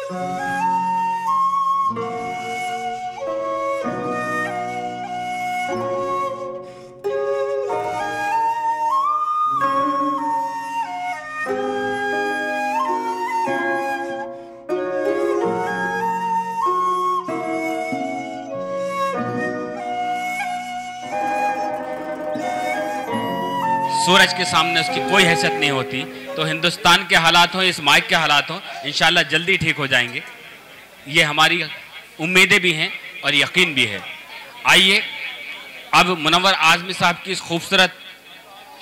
सूरज के सामने उसकी कोई हैसियत नहीं होती। तो हिंदुस्तान के हालात हों, इस माइक के हालात हों, इंशाल्लाह जल्दी ठीक हो जाएंगे, ये हमारी उम्मीदें भी हैं और यकीन भी है। आइए अब मुनव्वर आज़मी साहब की इस खूबसूरत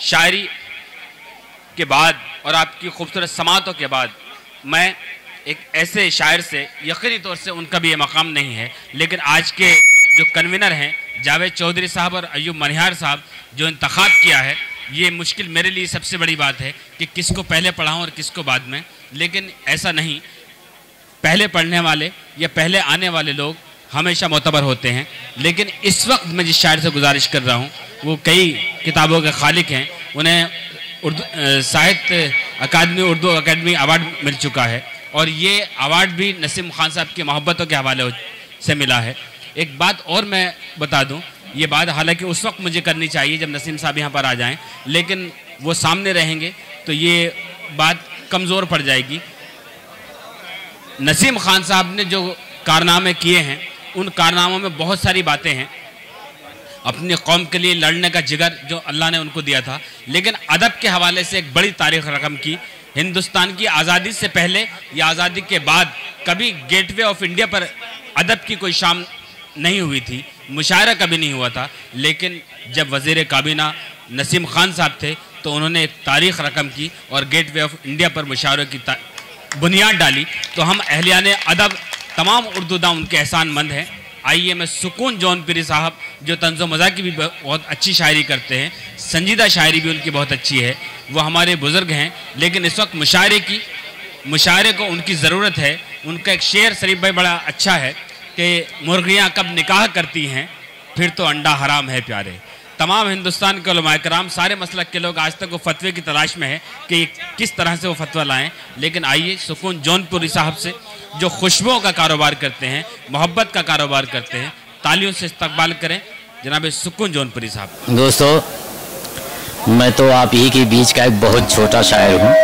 शायरी के बाद और आपकी खूबसूरत समातों के बाद मैं एक ऐसे शायर से, यकीनी तौर से उनका भी ये मकाम नहीं है, लेकिन आज के जो कन्वीनर हैं जावेद चौधरी साहब और अयूब मनिहार साहब, जो इंतखाब किया है, ये मुश्किल मेरे लिए सबसे बड़ी बात है कि किसको पहले पढ़ाऊँ और किसको बाद में। लेकिन ऐसा नहीं, पहले पढ़ने वाले या पहले आने वाले लोग हमेशा मोतबर होते हैं। लेकिन इस वक्त मैं जिस शायर से गुजारिश कर रहा हूँ वो कई किताबों के खालिक हैं, उन्हें उर्दू साहित्य अकादमी, उर्दू अकादमी अवार्ड मिल चुका है और ये अवार्ड भी नसीम खान साहब की मोहब्बतों के हवाले से मिला है। एक बात और मैं बता दूं, ये बात हालांकि उस वक्त मुझे करनी चाहिए जब नसीम साहब यहाँ पर आ जाएं, लेकिन वो सामने रहेंगे तो ये बात कमज़ोर पड़ जाएगी। नसीम खान साहब ने जो कारनामे किए हैं, उन कारनामों में बहुत सारी बातें हैं। अपनी कौम के लिए लड़ने का जिगर जो अल्लाह ने उनको दिया था, लेकिन अदब के हवाले से एक बड़ी तारीख रकम की। हिंदुस्तान की आज़ादी से पहले या आज़ादी के बाद कभी गेटवे ऑफ इंडिया पर अदब की कोई शाम नहीं हुई थी, मुशायरा कभी नहीं हुआ था। लेकिन जब वज़ीर काबीना नसीम खान साहब थे तो उन्होंने एक तारीख रकम की और गेटवे ऑफ इंडिया पर मुशायरों की बुनियाद डाली। तो हम अहलियाने अदब तमाम उर्दूदा उनके एहसानमंद हैं। आइए मैं सुकून जौनपुरी साहब जो तंज़ो मज़ाक की भी बहुत अच्छी शायरी करते हैं, संजीदा शायरी भी उनकी बहुत अच्छी है, वो हमारे बुज़ुर्ग हैं, लेकिन इस वक्त मुशायरे को उनकी ज़रूरत है। उनका एक शेर शरीफ भाई बड़ा अच्छा है कि मुर्गियाँ कब निकाह करती हैं, फिर तो अंडा हराम है प्यारे। तमाम हिंदुस्तान के उलमाए कराम, सारे मसलक के लोग आज तक वो फतवे की तलाश में हैं कि किस तरह से वो फतवा लाएं। लेकिन आइए सुकून जौनपुरी साहब से, जो खुशबुओं का कारोबार करते हैं, मोहब्बत का कारोबार करते हैं, तालियों से इस्तकबाल करें जनाब सुकून जौनपुरी साहब। दोस्तों, मैं तो आप ही के बीच का एक बहुत छोटा शायर हूँ।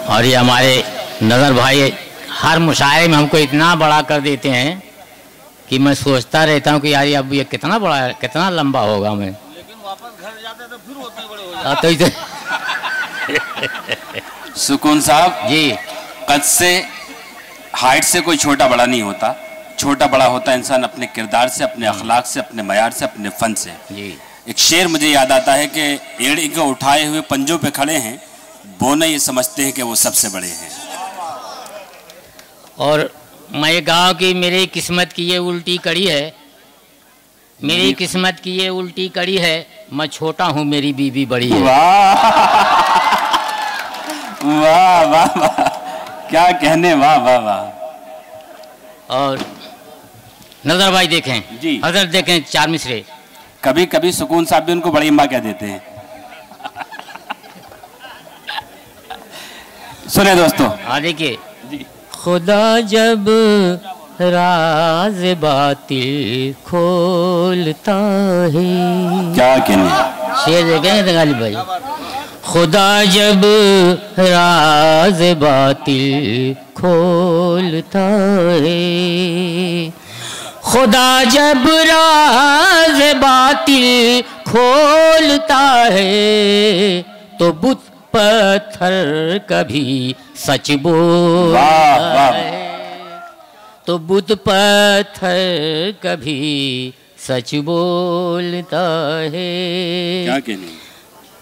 और ये हमारे नज़र भाई हर मुशायरे में हमको इतना बड़ा कर देते हैं कि मैं सोचता रहता हूँ कि यार अब ये कितना बड़ा है, कितना लंबा होगा मैं, लेकिन वापस घर जाते तो फिर उतने बड़े हो जाते। सुकून साहब जी, कद से, हाइट से कोई छोटा बड़ा नहीं होता। छोटा बड़ा होता है इंसान अपने किरदार से, अपने अखलाक से, अपने मयार से, अपने फन से। जी, एक शेर मुझे याद आता है कि एड़ी को उठाए हुए पंजों पे खड़े हैं, बोने ये समझते हैं कि वो सबसे बड़े हैं। और मैं ये कहा कि मेरी किस्मत की ये उल्टी कड़ी है, मेरी किस्मत की ये उल्टी कड़ी है, मैं छोटा हूँ मेरी बीवी बड़ी है। वाह वाह वाह वाह, क्या कहने, वाह वाह वाह। और नजर भाई देखें जी, हजरत देखें चार मिसरे। कभी कभी सुकून साहब भी उनको बड़ी अम्मा कह देते हैं। सुने दोस्तों, हाँ देखिए, खुदा जब राज बातिल खोलता है, क्या कहने, शेर देखें गालिब भाई। खुदा जब राज बातिल खोलता है, खुदा जब राज बातिल खोलता है, तो बुत पत्थर कभी सच बोलता है, तो बुत पत्थर कभी सच बोलता है। क्या कहने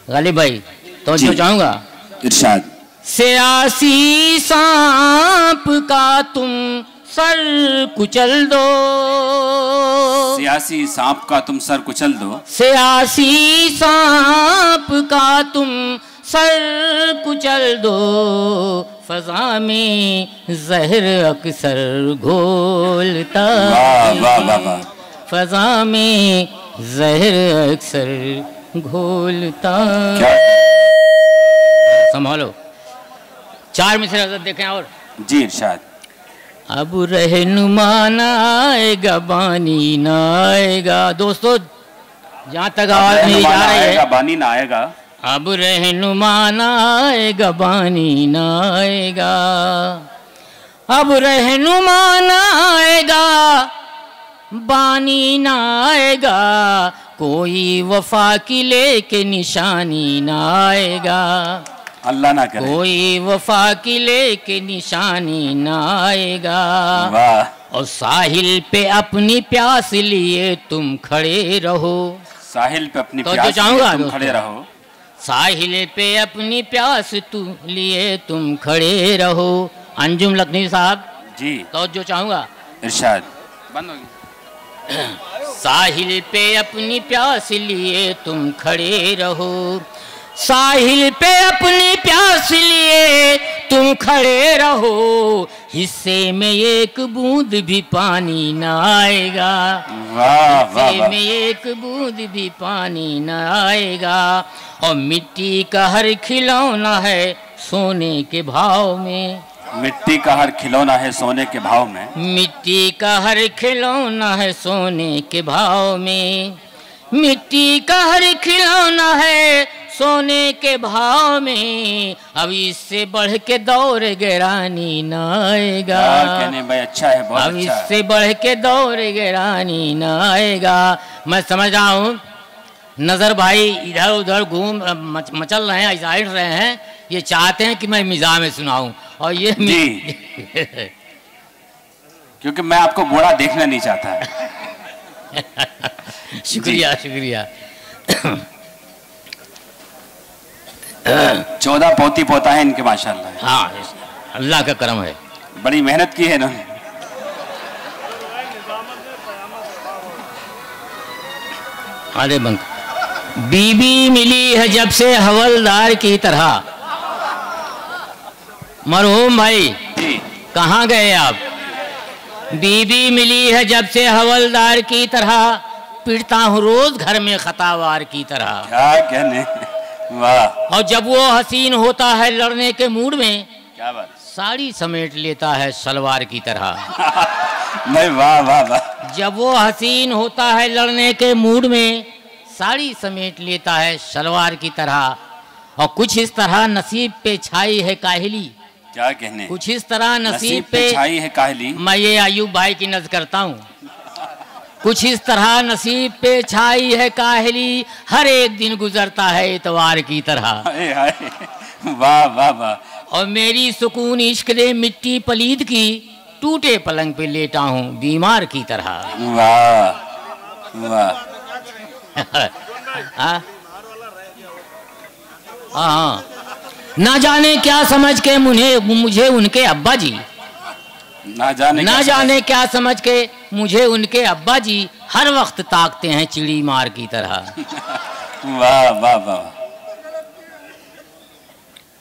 गालिब भाई, तो जो चाहूंगा इरशाद। सियासी सांप का तुम सर कुचल दो, सियासी सांप का तुम सर कुचल दो, सियासी सांप का तुम सर कुचल दो, फजा में जहर अक्सर घोलता है, फजा में जहर अक्सर घोलता। संभालो, चार मिसरे हजरत देखें। और जी इरशाद। अब रहनुमा ना आएगा बानी ना आएगा। दोस्तों जहाँ तक आवाज नहीं जा रही है, बानी ना आएगा। अब रहनुमा ना आएगा बानी ना आएगा, अब रहनुमा ना आएगा बानी ना आएगा, कोई वफा की लेके निशानी ना आएगा, अल्लाह ना करे, कोई वफा की लेके निशानी ना आएगा। वाह। और साहिल पे अपनी प्यास लिए तुम खड़े रहो, साहिल पे अपनी तो प्यास चाहूंगा लिए तुम खड़े रहो, साहिल पे अपनी प्यास तू लिए तुम खड़े रहो। अंजुम लखनवी साहब जी, तो जो चाहूंगा इरशाद। बंद होगी। साहिल पे अपनी प्यास लिए तुम खड़े रहो, साहिल पे अपनी प्यास लिए तुम खड़े रहो, हिस्से में एक बूंद भी पानी न आएगा, हिस्से में एक बूंद भी पानी न आएगा। और मिट्टी का हर खिलौना है सोने के भाव में, मिट्टी का हर खिलौना है सोने के भाव में, मिट्टी का हर खिलौना है सोने के भाव में, मिट्टी का हर खिलौना है सोने के भाव में। अब इससे बढ़ के दौर गहरानी न आएगा, कहने भाई अच्छा है, बहुत अब अच्छा है। इससे बढ़ के दौर गहरानी न आएगा। मैं समझ रहा हूँ नजर भाई इधर उधर घूम मचल रहे हैं, ऐसा रहे हैं, ये चाहते हैं कि मैं मिजाज में सुनाऊं, और ये जी क्योंकि मैं आपको बूढ़ा देखना नहीं चाहता। शुक्रिया शुक्रिया। 14 पोती पोता है इनके माशाल्लाह। हाँ अल्लाह का करम है, बड़ी मेहनत की है इन्होंने। अरे बंक बीबी मिली है जब से हवलदार की तरह। मरहूम भाई कहाँ गए आप? बीबी मिली है जब से हवलदार की तरह, पिटता हूँ रोज घर में खतावार की तरह। क्या कहने, वाह। और जब वो हसीन होता है लड़ने के मूड में, क्या बात, साड़ी समेट लेता है सलवार की तरह। नहीं, वाह वाह वाह। जब वो हसीन होता है लड़ने के मूड में, साड़ी समेट लेता है सलवार की तरह। और कुछ इस तरह नसीब पे छाई है काहिली, क्या कहने, कुछ इस तरह नसीब पे छाई है काहिली। मैं ये अयूब भाई की नज़र करता हूँ। कुछ इस तरह नसीब पे छाई है काहिली, हर एक दिन गुजरता है इतवार की तरह। वाह वाह वाह। और मेरी सुकून इश्क दे मिट्टी पलीद की, टूटे पलंग पे लेटा हूँ बीमार की तरह। वाह वाह। हाँ, ना जाने क्या समझ के मुझे उनके अब्बा जी, ना जाने क्या समझ के मुझे उनके अब्बा जी हर वक्त ताकते हैं चिड़ी मार की तरह। वाह वाह वाह।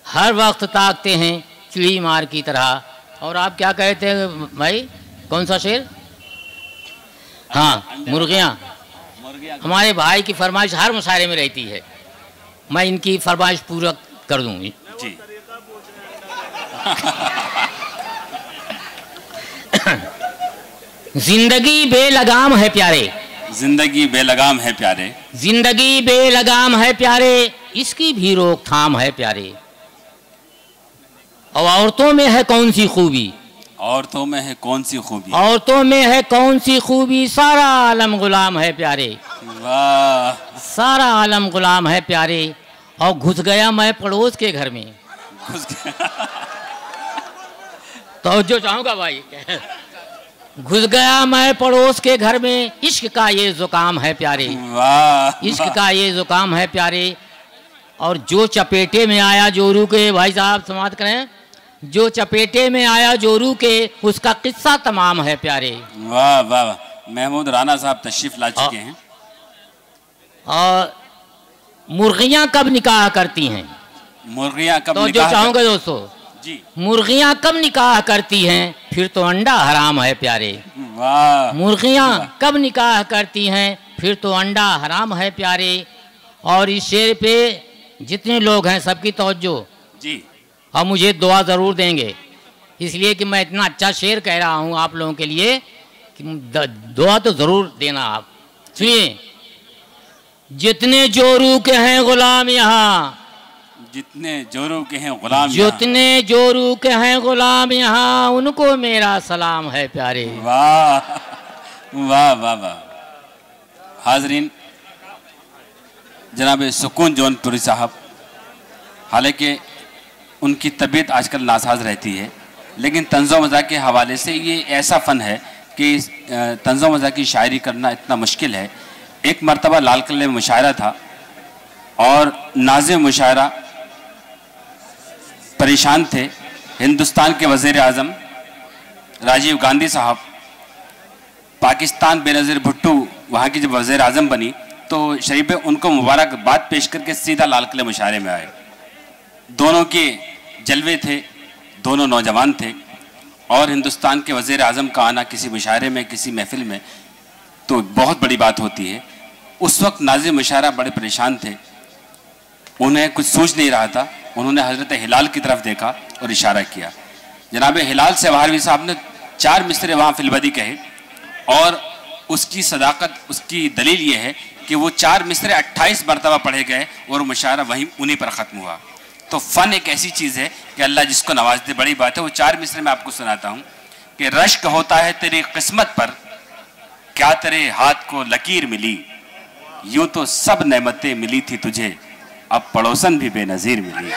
हर वक्त ताकते हैं चिड़ी मार की तरह। और आप क्या कहते हैं भाई, कौन सा शेर? हाँ, मुर्गियाँ। हमारे भाई की फरमाइश हर मुशायरे में रहती है, मैं इनकी फरमाइश पूरा कर दूंगी जी। जिंदगी बेलगाम है प्यारे, जिंदगी बेलगाम है प्यारे, जिंदगी बेलगाम है प्यारे, इसकी भी रोकथाम है प्यारे। और औरतों में है कौन सी खूबी, औरतों में है कौन सी खूबी, औरतों में है कौन सी खूबी, सारा आलम गुलाम है प्यारे। वाह। सारा आलम गुलाम है प्यारे। और घुस गया मैं पड़ोस के घर में, घुस गया। तो जो चाहूंगा भाई, घुस गया मैं पड़ोस के घर में, इश्क का ये जुकाम है प्यारे। वाह। इश्क का ये जुकाम है प्यारे। और जो चपेटे में आया जोरू के, भाई साहब समाप्त करें, जो चपेटे में आया जोरू के, उसका किस्सा तमाम है प्यारे। वाह वाह। महमूद राना साहब तशरीफ ला चुके हैं। और मुर्गियां कब निकाह करती हैं, मुर्गियां कब तो निकाह जो चाहूंगा दोस्तों जी, मुर्गियां कब निकाह करती हैं, फिर तो अंडा हराम है प्यारे। वाह। मुर्गियां कब निकाह करती हैं, फिर तो अंडा हराम है प्यारे। और इस शेर पे जितने लोग हैं सबकी तवज्जो जी, और मुझे दुआ ज़रूर देंगे। इसलिए कि मैं इतना अच्छा शेर कह रहा हूँ आप लोगों के लिए कि दुआ तो ज़रूर देना आप। सुनिए, जितने जोरू के हैं गुलाम यहाँ, जितने जोरू के हैं गुलाम, जितने जोरू के हैं गुलाम यहाँ, उनको मेरा सलाम है प्यारे। वाह वाह वाह वाह। हाजरीन, जनाब सुकून जौनपुरी साहब, हालांकि उनकी तबीयत आजकल नासाज रहती है, लेकिन तंज़ो मज़ा के हवाले से ये ऐसा फ़न है कि तंज़ो मज़ा की शायरी करना इतना मुश्किल है। एक मरतबा लाल किले में मुशायरा था और नाज़िम मुशायरा परेशान थे। हिंदुस्तान के वज़ीर आज़म राजीव गांधी साहब, पाकिस्तान बेनज़ीर भुट्टो वहाँ की जब वज़ीर आज़म बनी तो शरीफ उनको मुबारकबाद पेश करके सीधा लाल किले मुशायरे में आए। दोनों के जलवे थे, दोनों नौजवान थे, और हिंदुस्तान के वज़ीर आज़म का आना किसी मुशायरे में, किसी महफिल में, तो बहुत बड़ी बात होती है। उस वक्त नाज़िम मुशायरा बड़े परेशान थे, उन्हें कुछ सूझ नहीं रहा था। उन्होंने हज़रत हिलाल की तरफ देखा और इशारा किया। जनाब हिलाल सेवारवी साहब ने 4 मिसरे वहाँ फिलबदी कहे, और उसकी सदाकत, उसकी दलील ये है कि वो 4 मिसरे 28 मरतबा पढ़े गए और मुशायरा वहीं उन्हीं पर ख़त्म हुआ। तो फ़न एक ऐसी चीज़ है कि अल्लाह जिसको नवाज दे, बड़ी बात है। वो 4 मिसरे मैं आपको सुनाता हूँ कि रश्क होता है तेरी किस्मत पर, क्या तेरे हाथ को लकीर मिली, यूं तो सब नेमतें मिली थी तुझे, अब पड़ोसन भी बेनज़ीर मिली।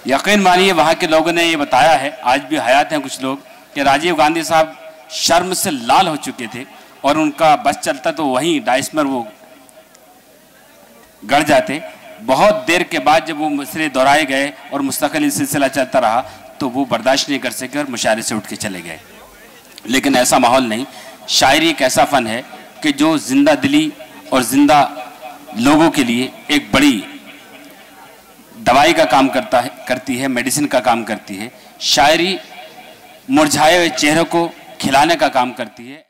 यकीन मानिए वहाँ के लोगों ने ये बताया है, आज भी हयात हैं कुछ लोग, कि राजीव गांधी साहब शर्म से लाल हो चुके थे और उनका बस चलता तो वहीं डाइस में वो गड़ जाते। बहुत देर के बाद जब वो मिसरे दोहराए गए और मुस्तकिल सिलसिला चलता रहा तो वो बर्दाश्त नहीं कर सके और मुशायरे से उठ के चले गए। लेकिन ऐसा माहौल नहीं। शायरी एक ऐसा फ़न है कि जो जिंदा दिली और जिंदा लोगों के लिए एक बड़ी दवाई का काम करती है, मेडिसिन का काम करती है। शायरी मुरझाए हुए चेहरों को खिलाने का काम करती है।